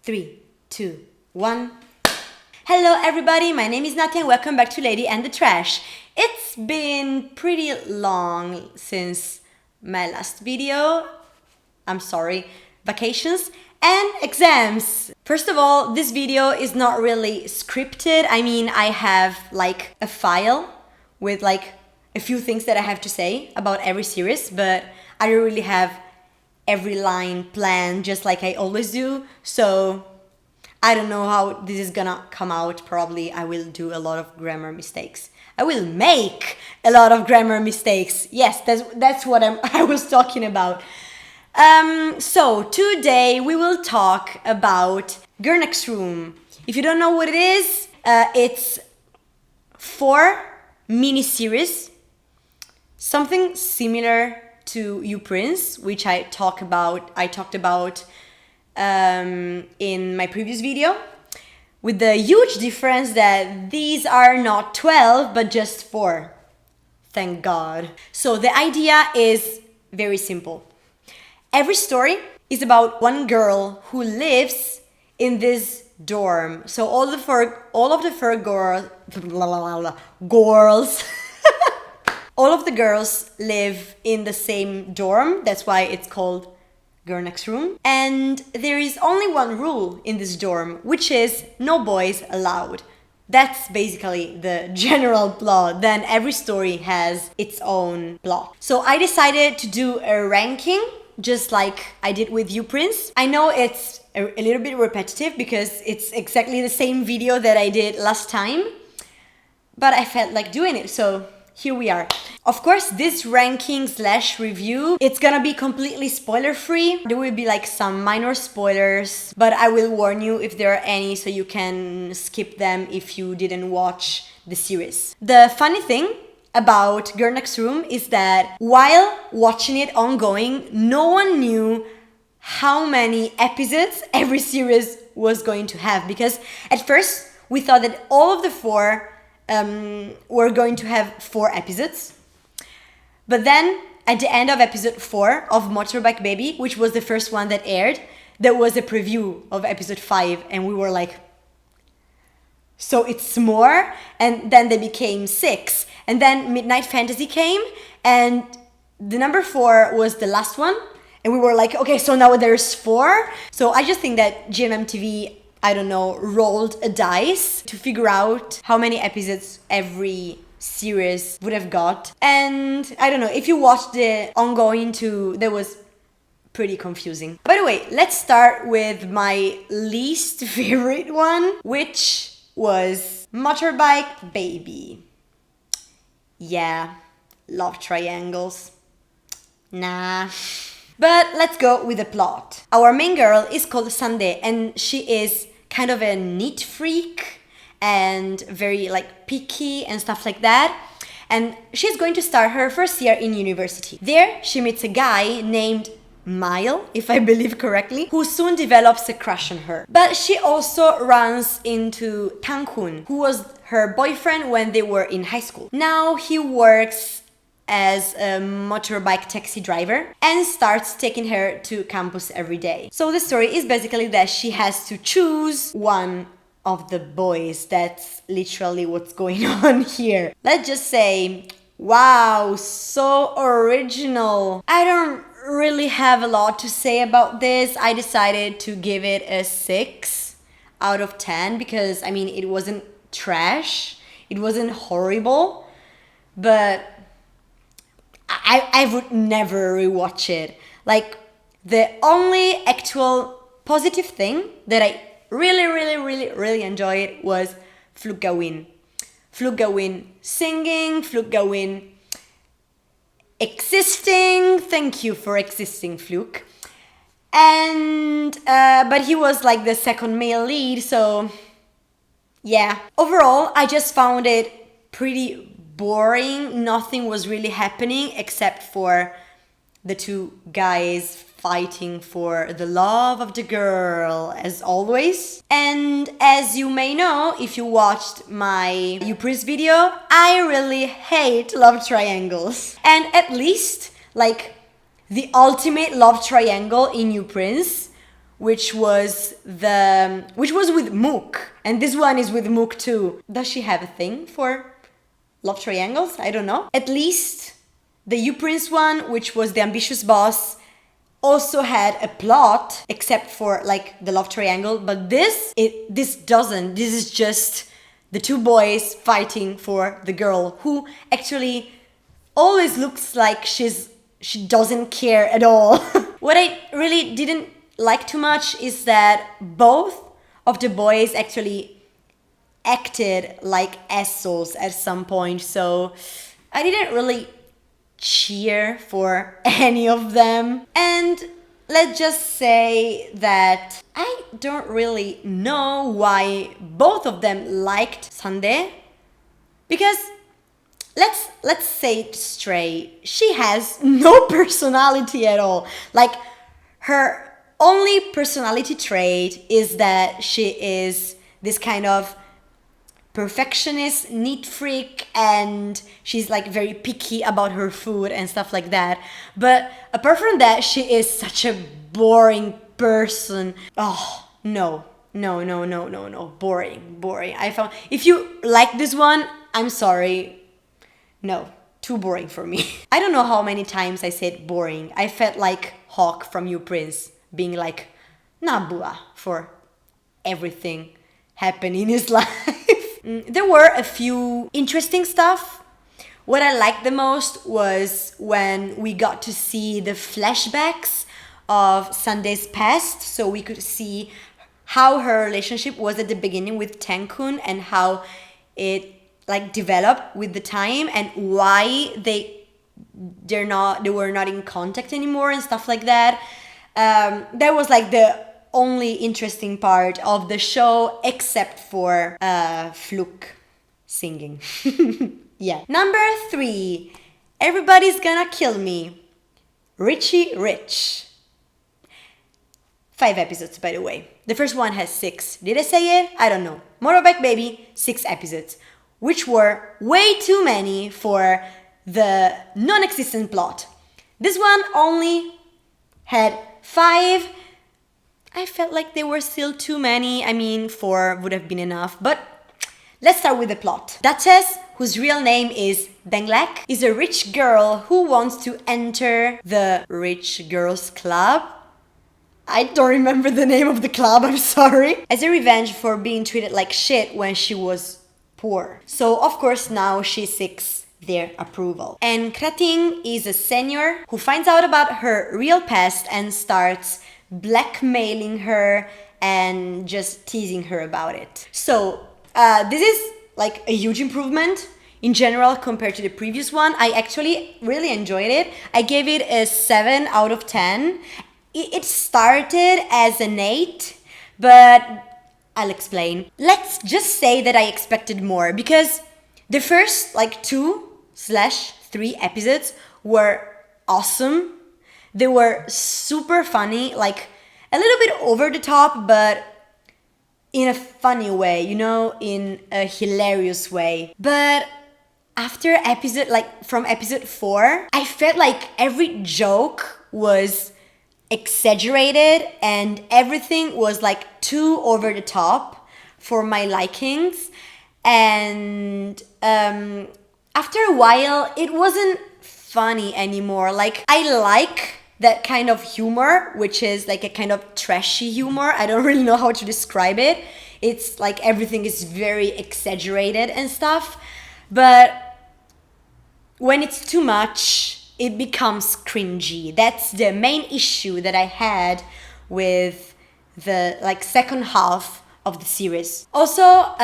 3, 2, 1. Hello everybody, my name is Natia and welcome back to Lady and the Trash. It's been pretty long since my last video. I'm sorry, vacations and exams. First of all, this video is not really scripted. I mean, I have like a file with like a few things that I have to say about every series, but I don't really have every line planned just like I always do. So I don't know how this is gonna come out. Probably I will do a lot of grammar mistakes. I will make a lot of grammar mistakes. Yes, that's what I was talking about. So today we will talk about Girl Next Room. If you don't know what it is, it's 4 mini-series, something similar to You Prince, which I talked about in my previous video, with the huge difference that these are not 12 but just 4. Thank God. So the idea is very simple. Every story is about one girl who lives in this dorm. So all of the four girls all of the girls live in the same dorm. That's why it's called Girl Next Room. And there is only one rule in this dorm, which is no boys allowed. That's basically the general plot. Then every story has its own plot. So I decided to do a ranking, just like I did with You Prince. I know it's a little bit repetitive because it's exactly the same video that I did last time, but I felt like doing it, so here we are. Of course, this ranking / review, it's gonna be completely spoiler free. There will be like some minor spoilers, but I will warn you if there are any, so you can skip them if you didn't watch the series. The funny thing about Girl Next Room is that while watching it ongoing, no one knew how many episodes every series was going to have, because at first we thought that all of the 4 were going to have 4 episodes. But then at the end of episode 4 of Motorbike Baby, which was the first one that aired, there was a preview of episode 5 and we were like, so it's more? And then they became 6. And then Midnight Fantasy came and the number 4 was the last one. And we were like, okay, so now there's 4. So I just think that GMMTV, I don't know, rolled a dice to figure out how many episodes every series would have got. And I don't know, if you watched the ongoing too, that was pretty confusing. By the way, let's start with my least favorite one, which was Motorbike Baby. Yeah, love triangles. Nah. But let's go with the plot. Our main girl is called Sunday and she is kind of a neat freak and very like picky and stuff like that. And she's going to start her first year in university. There she meets a guy named Mile, if I believe correctly, who soon develops a crush on her. But she also runs into Tankun, who was her boyfriend when they were in high school. Now he works as a motorbike taxi driver and starts taking her to campus every day. So the story is basically that she has to choose one of the boys. That's literally what's going on here. Let's just say, wow, so original. I don't really have a lot to say about this. I decided to give it a 6 out of 10 because, I mean, it wasn't trash, it wasn't horrible, but I would never rewatch it. Like, the only actual positive thing that I really enjoyed was Flug Gawin. Flug Gawin singing, Flug Gawin existing. Thank you for existing, Flug. And but he was like the second male lead, so yeah. Overall, I just found it pretty boring. Nothing was really happening except for the 2 guys fighting for the love of the girl, as always. And as you may know, if you watched my You Prince video, I really hate love triangles. And at least, like, the ultimate love triangle in You Prince which was with Mook, and this one is with Mook too. Does she have a thing for love triangles? I don't know. At least the You Prince one, which was the ambitious boss, also had a plot, except for like the love triangle. But this doesn't. This is just the two boys fighting for the girl, who actually always looks like she doesn't care at all. What I really didn't like too much is that both of the boys actually acted like assholes at some point, so I didn't really cheer for any of them. And let's just say that I don't really know why both of them liked Sunday, because let's say it straight, she has no personality at all. Like, her only personality trait is that she is this kind of perfectionist, neat freak, and she's like very picky about her food and stuff like that. But apart from that, she is such a boring person. Oh, no, boring. I found, if you like this one, I'm sorry. No, too boring for me. I don't know how many times I said boring. I felt like Hawk from You Prince being like, Nabua for everything happening in his life. There were a few interesting stuff. What I liked the most was when we got to see the flashbacks of Sunday's past, so we could see how her relationship was at the beginning with Tankun and how it like developed with the time, and why they were not in contact anymore and stuff like that. That was like the only interesting part of the show, except for Fluke singing. Yeah. Number 3, Everybody's Gonna Kill Me, Richie Rich. 5 episodes, by the way. The first one has 6. Did I say it? I don't know. Motorbike Baby, 6 episodes, which were way too many for the non-existent plot. This one only had 5. I felt like they were still too many. I mean, 4 would have been enough, but let's start with the plot. Duchess, whose real name is Benglek, is a rich girl who wants to enter the Rich Girls Club. I don't remember the name of the club, I'm sorry. As a revenge for being treated like shit when she was poor. So, of course, now she seeks their approval. And Krating is a senior who finds out about her real past and starts blackmailing her and just teasing her about it. So this is like a huge improvement in general compared to the previous one. I actually really enjoyed it. I gave it a 7 out of 10. It started as an 8, but I'll explain. Let's just say that I expected more, because the first like 2/3 episodes were awesome. They were super funny, like a little bit over the top, but in a funny way, you know, in a hilarious way. But after from episode 4, I felt like every joke was exaggerated and everything was like too over the top for my likings. And after a while, it wasn't funny anymore. Like, I like that kind of humor, which is like a kind of trashy humor. I don't really know how to describe it. It's like everything is very exaggerated and stuff. But when it's too much, it becomes cringy. That's the main issue that I had with the like second half of the series. Also,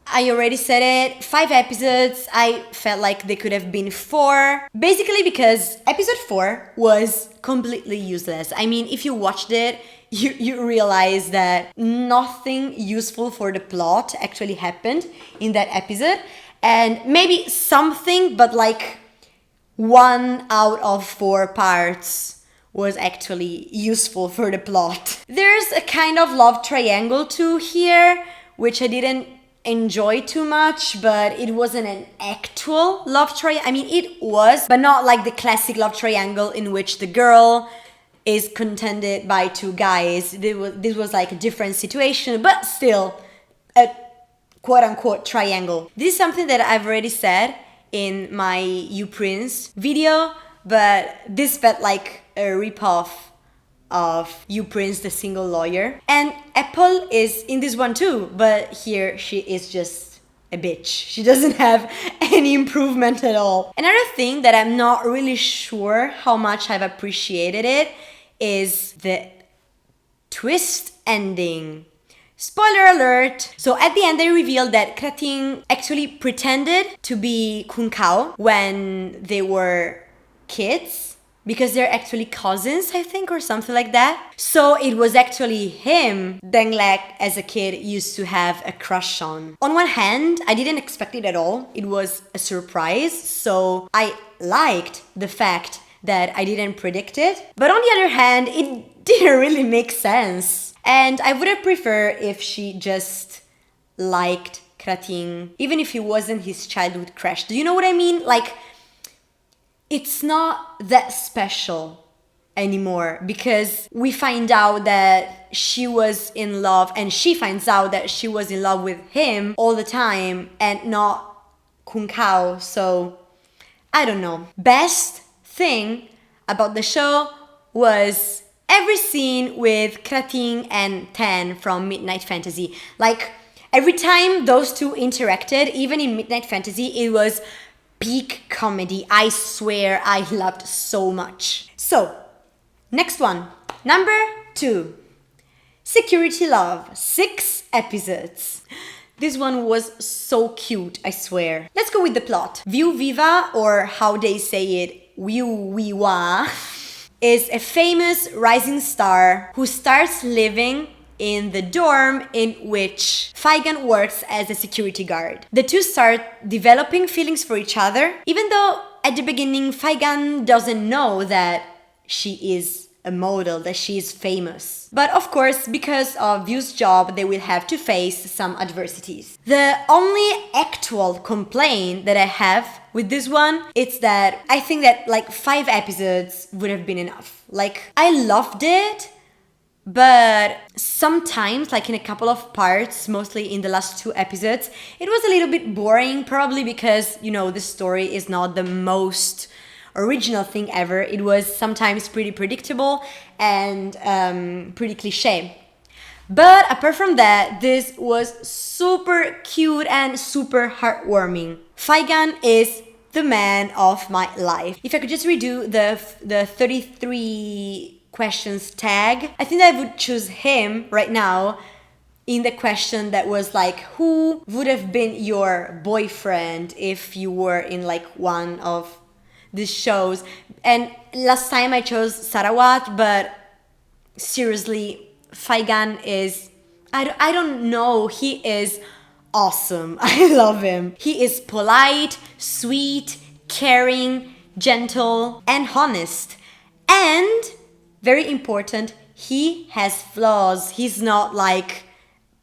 I already said it, 5 episodes, I felt like they could have been 4. Basically because episode 4 was completely useless. I mean, if you watched it, you realize that nothing useful for the plot actually happened in that episode. And maybe something, but like 1 out of 4 parts was actually useful for the plot. There's a kind of love triangle too here, which I didn't enjoy too much, but it wasn't an actual love triangle. I mean, it was, but not like the classic love triangle in which the girl is contended by two guys. This was like a different situation, but still a quote-unquote triangle. This is something that I've already said in my You Prince video, but this felt like a ripoff of You Prince, the single lawyer. And Apple is in this one too, but here she is just a bitch. She doesn't have any improvement at all. Another thing that I'm not really sure how much I've appreciated it is the twist ending. Spoiler alert! So at the end they revealed that Kratin actually pretended to be Kun Kao when they were kids, because they're actually cousins, I think, or something like that. So it was actually him Denglek as a kid used to have a crush on. On one hand, I didn't expect it at all. It was a surprise, so I liked the fact that I didn't predict it. But on the other hand, it didn't really make sense. And I would have preferred if she just liked Kratin, even if he wasn't his childhood crush. Do you know what I mean? Like, it's not that special anymore, because we find out that she was in love, and she finds out that she was in love with him all the time and not Kun Kao. So I don't know. Best thing about the show was every scene with Kratin and Tan from Midnight Fantasy. Like, every time those two interacted, even in Midnight Fantasy, it was peak comedy. I swear I loved so much. So, next one. Number 2. Security Love. 6 episodes. This one was so cute, I swear. Let's go with the plot. Viu Viva, or how they say it, Viu Viwa, is a famous rising star who starts living in the dorm in which Faigan works as a security guard. The two start developing feelings for each other, even though at the beginning Faigan doesn't know that she is a model, that she is famous. But of course, because of View's job, they will have to face some adversities. The only actual complaint that I have with this one is that I think that like 5 episodes would have been enough. Like, I loved it, but sometimes, like in a couple of parts, mostly in the last 2 episodes, it was a little bit boring, probably because, you know, the story is not the most original thing ever. It was sometimes pretty predictable and pretty cliche. But apart from that, this was super cute and super heartwarming. Faigan is the man of my life. If I could just redo the 33 questions tag, I think I would choose him right now in the question that was like, who would have been your boyfriend if you were in like one of these shows? And last time I chose Sarawat, but seriously, Faigan is, I don't know, he is awesome. I love him. He is polite, sweet, caring, gentle, and honest. And very important, he has flaws. He's not like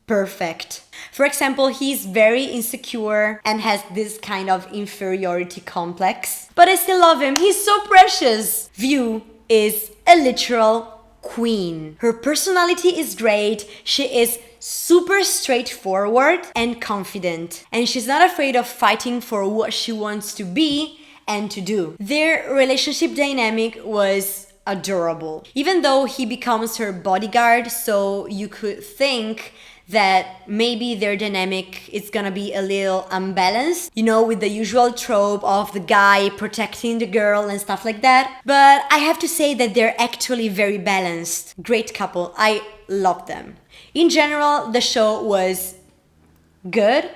perfect. For example, he's very insecure and has this kind of inferiority complex. But I still love him. He's so precious. Viu is a literal queen. Her personality is great. She is super straightforward and confident. And she's not afraid of fighting for what she wants to be and to do. Their relationship dynamic was adorable. Even though he becomes her bodyguard, so you could think that maybe their dynamic is gonna be a little unbalanced, you know, with the usual trope of the guy protecting the girl and stuff like that. But I have to say that they're actually very balanced. Great couple. I love them. In general, the show was good.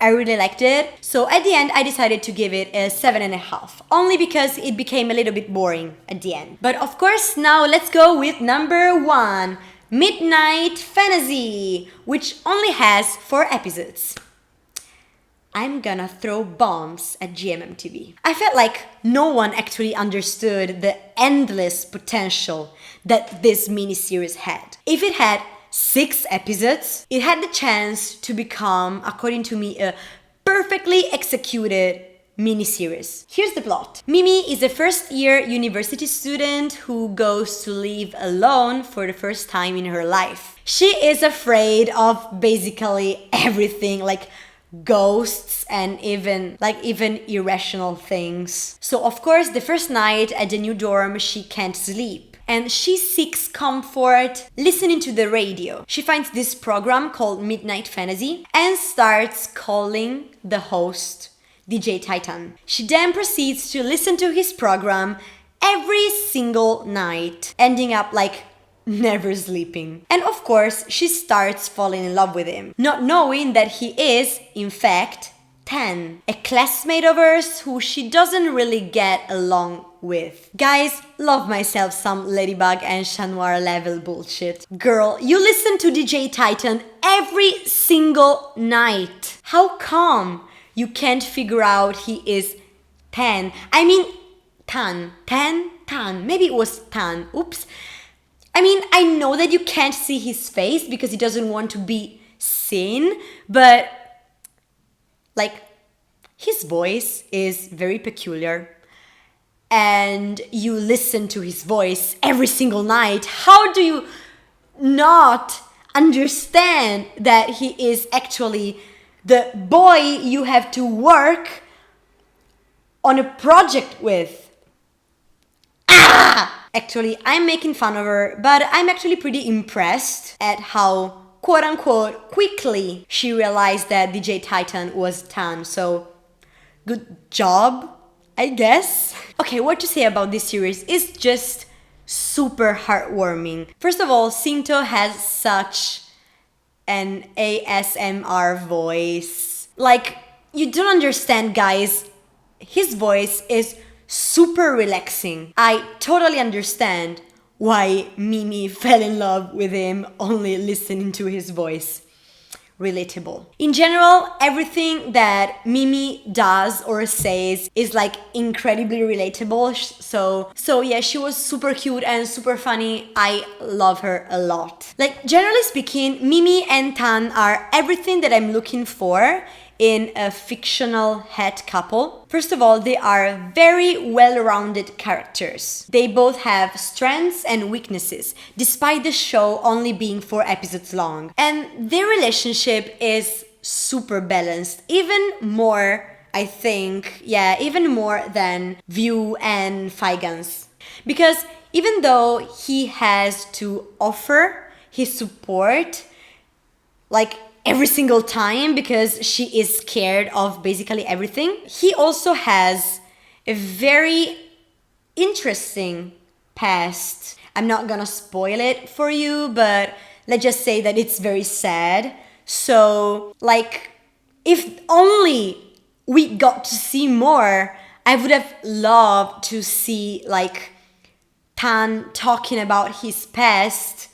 I really liked it. So at the end, I decided to give it a 7.5, only because it became a little bit boring at the end. But of course, now let's go with number 1, Midnight Fantasy, which only has 4 episodes. I'm gonna throw bombs at GMMTV. I felt like no one actually understood the endless potential that this miniseries had. If it had 6 episodes, it had the chance to become, according to me, a perfectly executed miniseries. Here's the plot. Mimi is a first-year university student who goes to live alone for the first time in her life. She is afraid of basically everything, like ghosts and even irrational things. So of course, the first night at the new dorm, she can't sleep. And she seeks comfort listening to the radio. She finds this program called Midnight Fantasy and starts calling the host DJ Titan. She then proceeds to listen to his program every single night, ending up like never sleeping. And of course, she starts falling in love with him, not knowing that he is, in fact, Tan, a classmate of hers who she doesn't really get along with. Guys, love myself some Ladybug and Chat Noir level bullshit. Girl, you listen to DJ Titan every single night. How come you can't figure out he is Tan? I mean, Tan. Maybe it was Tan. Oops. I mean, I know that you can't see his face because he doesn't want to be seen, but like, his voice is very peculiar and you listen to his voice every single night. How do you not understand that he is actually the boy you have to work on a project with? Actually, I'm making fun of her, but I'm actually pretty impressed at how quote-unquote quickly she realized that DJ Titan was Tan, so good job, I guess. Okay, what to say about this series is just super heartwarming. First of all, Sinto has such an ASMR voice. Like, you don't understand, guys. His voice is super relaxing. I totally understand why Mimi fell in love with him only listening to his voice. Relatable. In general, everything that Mimi does or says is like incredibly relatable. So yeah, she was super cute and super funny. I love her a lot. Like, generally speaking, Mimi and Tan are everything that I'm looking for in a fictional het couple. First of all, they are very well-rounded characters. They both have strengths and weaknesses, despite the show only being 4 episodes long. And their relationship is super balanced, even more, I think, even more than View and Faigan's. Because even though he has to offer his support, like, every single time because she is scared of basically everything, he also has a very interesting past. I'm not gonna spoil it for you, but let's just say that it's very sad. So, like, if only we got to see more, I would have loved to see, like, Tan talking about his past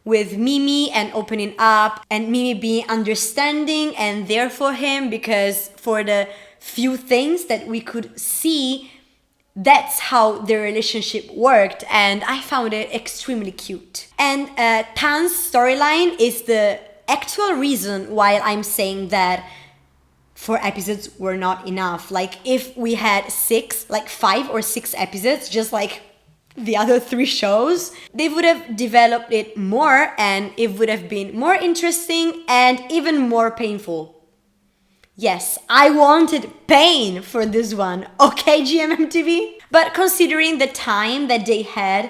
with Mimi and opening up, and Mimi being understanding and there for him, because for the few things that we could see, that's how their relationship worked, and I found it extremely cute. And Tan's storyline is the actual reason why I'm saying that 4 episodes were not enough. Like, if we had 5 or 6 episodes, just like the other 3 shows, they would have developed it more and it would have been more interesting and even more painful. Yes, I wanted pain for this one, okay, GMMTV? But considering the time that they had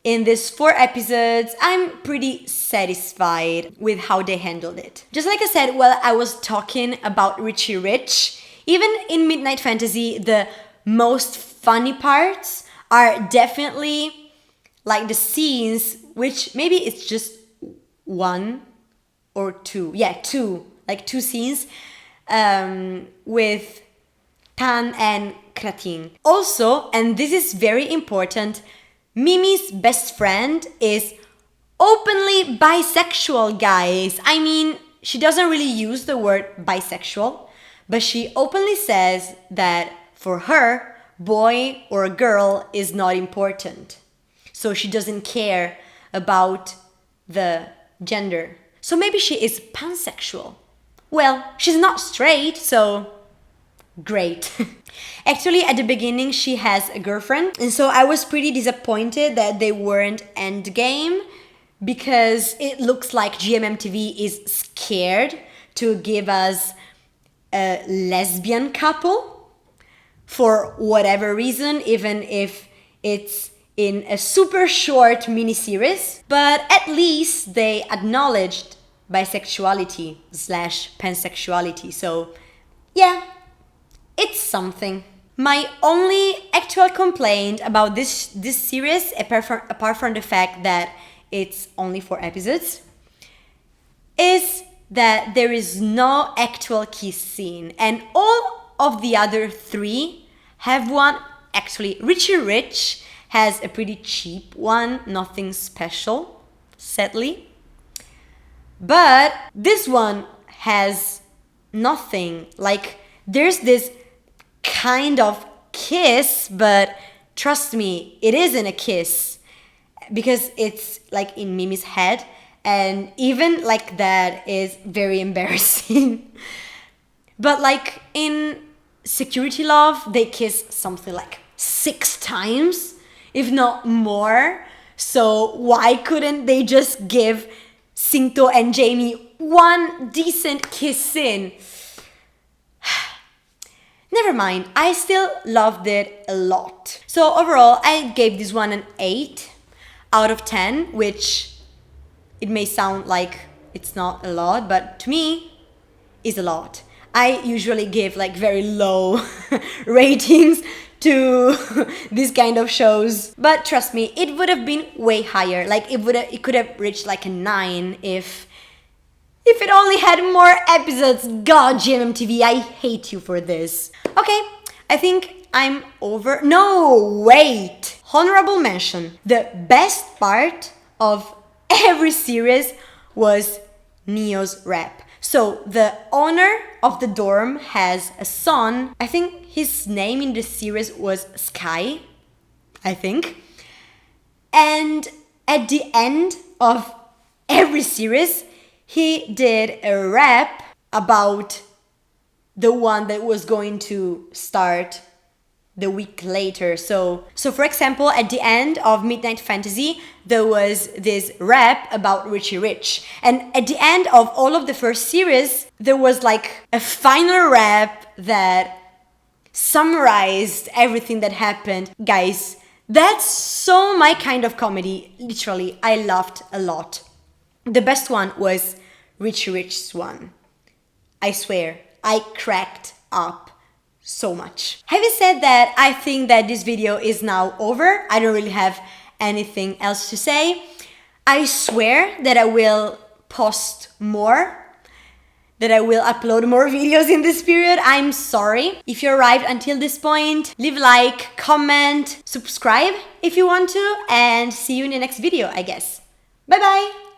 in these 4 episodes, I'm pretty satisfied with how they handled it. Just like I said while I was talking about Richie Rich, even in Midnight Fantasy, the most funny parts are definitely like the scenes, which maybe it's just 1 or 2. Yeah, 2. Like 2 scenes with Tan and Kratin. Also, and this is very important, Mimi's best friend is openly bisexual, guys. I mean, she doesn't really use the word bisexual, but she openly says that for her, boy or girl is not important. So she doesn't care about the gender. So maybe she is pansexual. Well, she's not straight, so great. Actually, at the beginning, she has a girlfriend, and so I was pretty disappointed that they weren't endgame, because it looks like GMMTV is scared to give us a lesbian couple for whatever reason, even if it's in a super short miniseries. But at least they acknowledged bisexuality / pansexuality. So yeah, it's something. My only actual complaint about this series, apart from the fact that it's only 4 episodes, is that there is no actual kiss scene, and all of the other 3 have one. Actually, Richie Rich has a pretty cheap one, nothing special, sadly. But this one has nothing. Like, there's this kind of kiss, but trust me, it isn't a kiss, because it's like in Mimi's head, and even like that is very embarrassing. But like in Security Love, they kiss something like 6 times, if not more. So why couldn't they just give Singto and Jamie one decent kiss scene? Never mind, I still loved it a lot. So overall, I gave this one an 8 out of 10, which it may sound like it's not a lot, but to me, is a lot. I usually give like very low ratings to these kind of shows, but trust me, it would have been way higher. Like it could have reached like a 9 if it only had more episodes. God, GMMTV, I hate you for this. Okay, I think I'm over. No, wait! Honorable mention. The best part of every series was Neo's rap. So the owner of the dorm has a son. I think his name in the series was Sky, I think. And at the end of every series, he did a rap about the one that was going to start the week later. So for example, at the end of Midnight Fantasy, there was this rap about Richie Rich. And at the end of all of the first series, there was like a final rap that summarized everything that happened. Guys, that's so my kind of comedy. Literally, I laughed a lot. The best one was Richie Rich's one. I swear, I cracked up so much. Having said that, I think that this video is now over. I don't really have anything else to say. I swear that I will post more, that I will upload more videos in this period. I'm sorry. If you arrived until this point, leave a like, comment, subscribe if you want to, and see you in the next video, I guess. Bye bye!